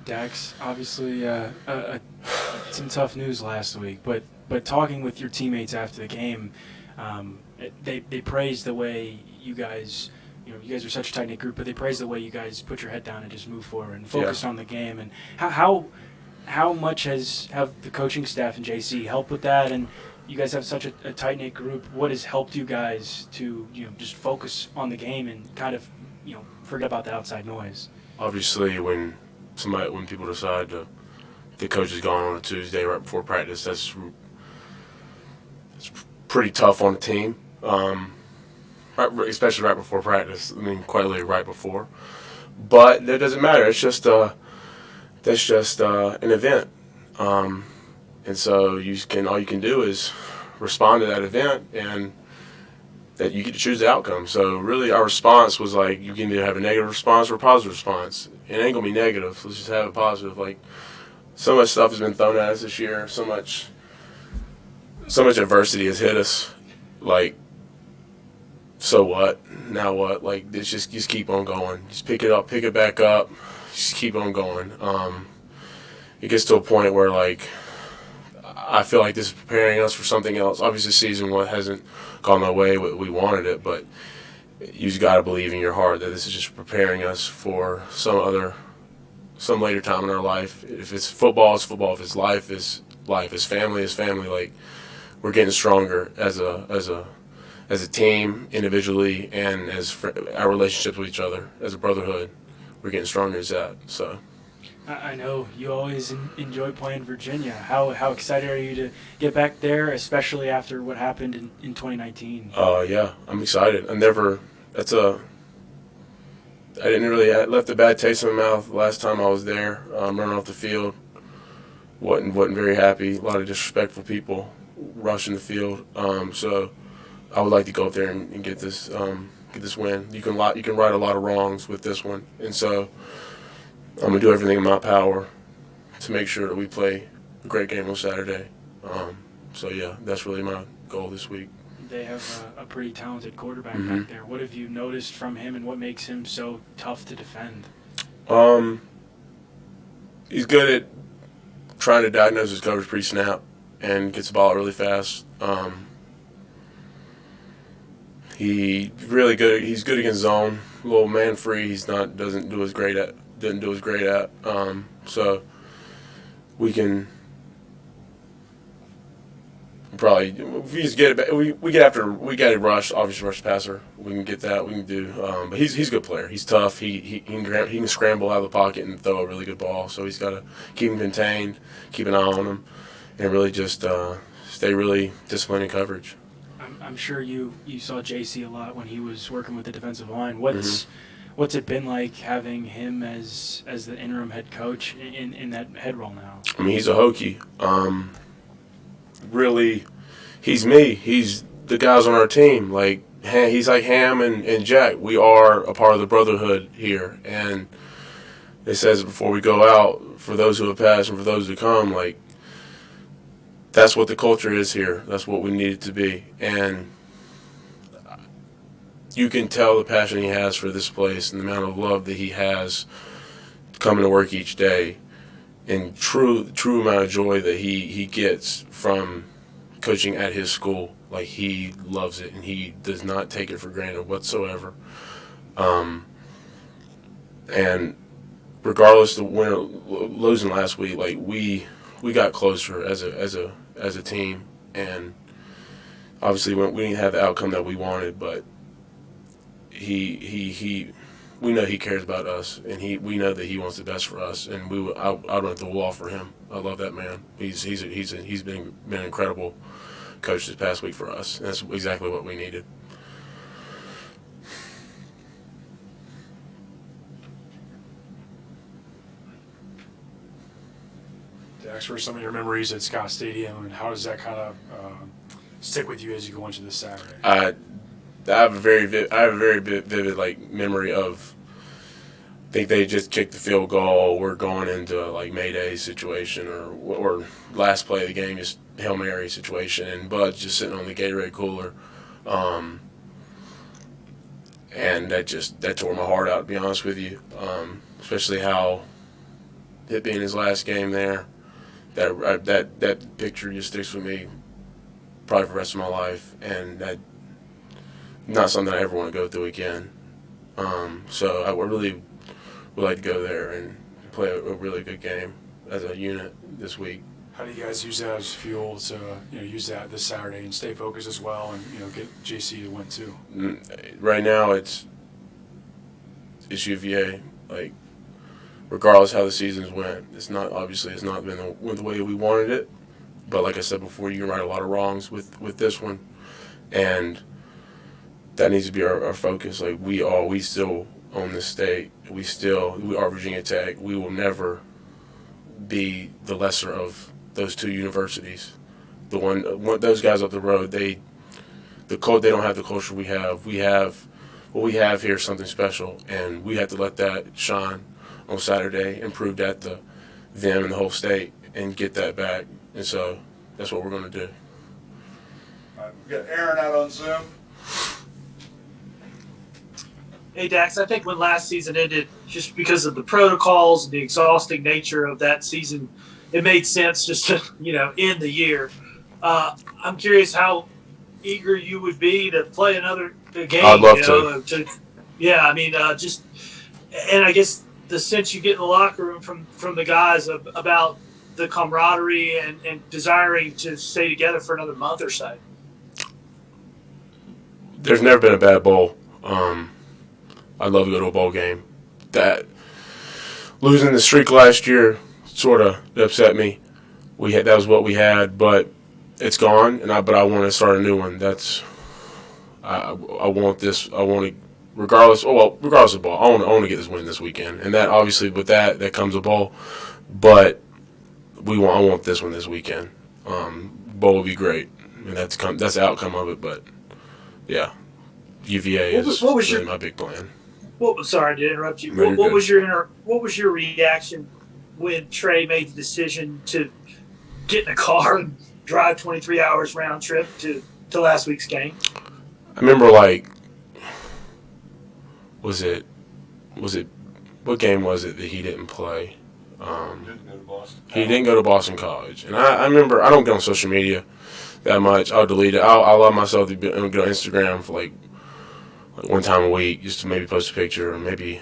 Dax, obviously, some tough news last week, but talking with your teammates after the game, they praised the way you guys, you guys are such a tight knit group, but they praised the way you guys put your head down and just move forward and focus on the game. And how much have the coaching staff and JC helped with that? And you guys have such a tight knit group. What has helped you guys to just focus on the game and kind of forget about the outside noise? Obviously, when people decide the coach is gone on a Tuesday right before practice, that's pretty tough on the team. Especially right before practice. I mean, quite literally right before. But that doesn't matter. It's just that's just an event, and so all you can do is respond to that event, and that you get to choose the outcome. So really, our response was like, you can either have a negative response or a positive response. It ain't gonna be negative. Let's just have a positive. Like, so much stuff has been thrown at us this year. So much adversity has hit us. Like, so what? Now what? Like, it's just keep on going. Just pick it up, pick it back up. Just keep on going. It gets to a point where, like, I feel like this is preparing us for something else. Obviously, season one hasn't gone the way we wanted it, but you just got to believe in your heart that this is just preparing us for some later time in our life. If it's football, it's football. If it's life, it's life. If family, it's family. Like, we're getting stronger as a team, individually, and as our relationships with each other as a brotherhood. We're getting stronger as that. So. I know you always enjoy playing Virginia. How excited are you to get back there, especially after what happened in 2019? Yeah, I'm excited. I didn't really, I left a bad taste in my mouth last time I was there, running off the field. Wasn't very happy. A lot of disrespectful people rushing the field. So I would like to go up there and get this win. You can right a lot of wrongs with this one, and so I'm going to do everything in my power to make sure that we play a great game on Saturday. So, yeah, that's really my goal this week. They have a pretty talented quarterback Mm-hmm. back there. What have you noticed from him, and what makes him so tough to defend? He's good at trying to diagnose his coverage pre-snap and gets the ball out really fast. He's good against zone. A little man free. Doesn't do as great at. So we can probably, if we just get it, we got to rush. Obviously, rush the passer. We can get that. We can do. But he's a good player. He's tough. He can scramble out of the pocket and throw a really good ball. So he's got to keep him contained, keep an eye on him, and really just stay really disciplined in coverage. I'm sure you saw JC a lot when he was working with the defensive line. Mm-hmm. What's it been like having him as the interim head coach in that head role now? I mean, he's a Hokie. Really, he's me. He's the guys on our team. Like, he's like Ham and Jack. We are a part of the brotherhood here. And it says it before we go out, for those who have passed and for those who come, like, that's what the culture is here. That's what we need it to be. And you can tell the passion he has for this place and the amount of love that he has coming to work each day, and true amount of joy that he gets from coaching at his school. Like, he loves it and he does not take it for granted whatsoever. And regardless of winning or losing last week, like, we got closer as a team, and obviously we didn't have the outcome that we wanted, but we know he cares about us, and we know that he wants the best for us, and I'd run through the wall for him. I love that man. He's been an incredible coach this past week for us, and that's exactly what we needed. Dax, what are some of your memories at Scott Stadium, and how does that kind of stick with you as you go into this Saturday? I have a very vivid like memory of. I think they just kicked the field goal. We're going into like Mayday situation or last play of the game, just Hail Mary situation, and Bud's just sitting on the Gatorade cooler, and that tore my heart out, to be honest with you. Especially how it being his last game there, that picture just sticks with me probably for the rest of my life, and that not something I ever want to go through again. So I really would like to go there and play a really good game as a unit this week. How do you guys use that as fuel to use that this Saturday and stay focused as well, and get JC to win too? Right now, it's UVA. Like, regardless how the seasons went, it's not been the way we wanted it. But like I said before, you can right a lot of wrongs with this one, and that needs to be our focus. Like, we still own this state. We are Virginia Tech. We will never be the lesser of those two universities. Those guys up the road, they don't have the culture we have. What we have here is something special, and we have to let that shine on Saturday and prove that to them and the whole state and get that back. And so that's what we're going to do. All right, we've got Aaron out on Zoom. Hey, Dax, I think when last season ended, just because of the protocols and the exhausting nature of that season, it made sense just to, end the year. I'm curious how eager you would be to play another game. I'd love to. And I guess the sense you get in the locker room from the guys about the camaraderie and desiring to stay together for another month or so. There's never been a bad bowl. I'd love to go to a bowl game. That losing the streak last year sort of upset me. That was what we had, but it's gone. But I want to start a new one. I want this. I want to, regardless of ball. I want to get this win this weekend, and that obviously with that comes a bowl. But I want this one this weekend. Bowl would be great, and that's the outcome of it. But yeah, UVA is really my big plan. Sorry to interrupt you. No, what was your reaction when Trey made the decision to get in a car and drive 23 hours round trip to last week's game? I remember, what game was it that he didn't play? Didn't go to Boston. He didn't go to Boston College. And I remember, I don't get on social media that much. I'll delete it. I'll allow myself to get on Instagram for like one time a week just to maybe post a picture, or maybe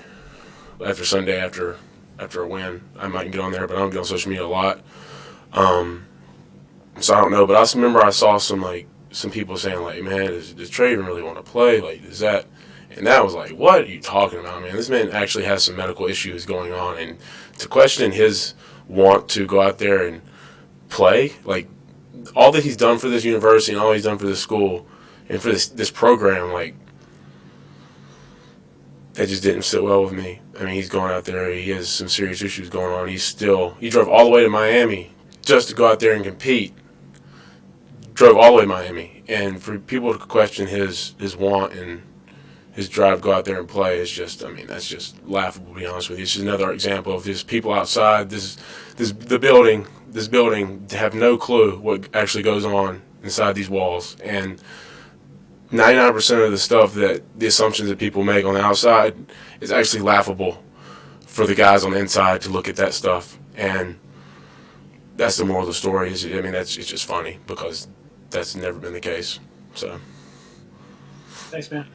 after Sunday after a win, I might get on there, but I don't get on social media a lot. So I don't know, but I remember I saw some people saying man, does Trey even really want to play? Is that? And that was what are you talking about, man? This man actually has some medical issues going on, and to question his want to go out there and play, all that he's done for this university and all he's done for this school and for this program, that just didn't sit well with me. I mean, he's going out there, he has some serious issues going on. He drove all the way to Miami just to go out there and compete. Drove all the way to Miami. And for people to question his want and his drive to go out there and play is just, that's just laughable, to be honest with you. It's just another example of these people outside this building have no clue what actually goes on inside these walls. And 99% of the stuff the assumptions that people make on the outside is actually laughable for the guys on the inside to look at that stuff. And that's the moral of the story. It's just funny because that's never been the case. So. Thanks, man.